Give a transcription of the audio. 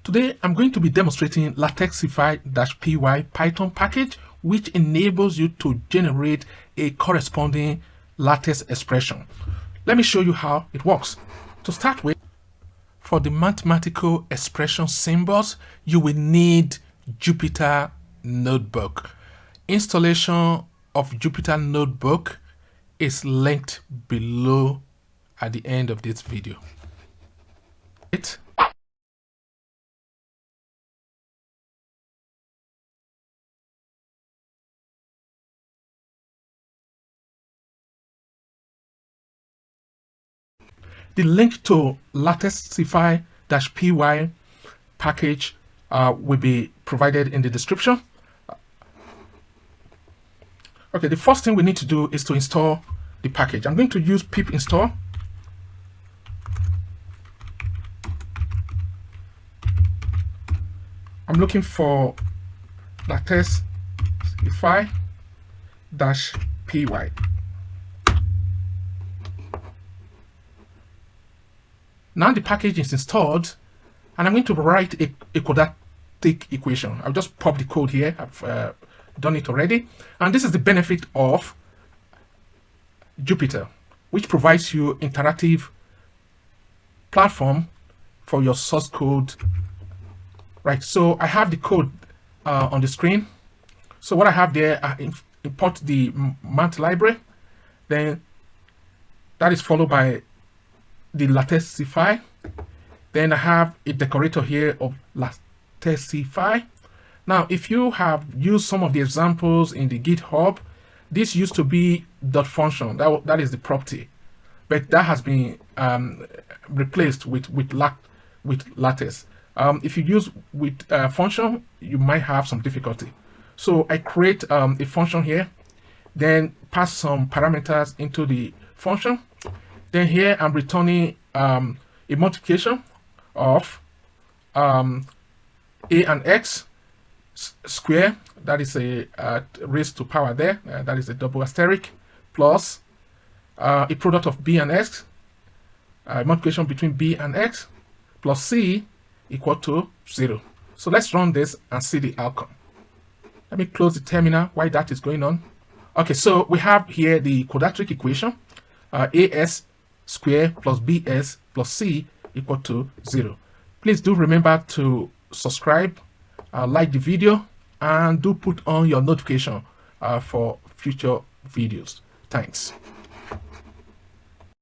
Today, I'm going to be demonstrating latexify-py Python package, which enables you to generate a corresponding lattice expression. Let me show you how it works. To start with, for the mathematical expression symbols, you will need Jupyter Notebook. Installation of Jupyter Notebook is linked below at the end of this video. The link to latexify-py package will be provided in the description. Okay, the first thing we need to do is to install the package. I'm going to use pip install. I'm looking for latexify-py. Now the package is installed, and I'm going to write a quadratic equation. I'll just pop the code here. I've done it already. And this is the benefit of Jupyter, which provides you interactive platform for your source code. Right, so I have the code on the screen. So what I have there, I import the math library, then that is followed by the latexify. Then I have a decorator here of latexify. Now, if you have used some of the examples in the GitHub, this used to be dot function. That is the property, but that has been replaced with lattice. If you use with function, you might have some difficulty. So I create a function here, then pass some parameters into the function. Then here I'm returning a multiplication of a and x square, that is a raised to power there, that is a double asterisk, plus a product of b and x, multiplication between b and x, plus c equal to 0. So let's run this and see the outcome. Let me close the terminal while that is going on. Okay, so we have here the quadratic equation, as square plus bs plus c equal to 0. Please do remember to subscribe, like the video, and do put on your notification for future videos. Thanks.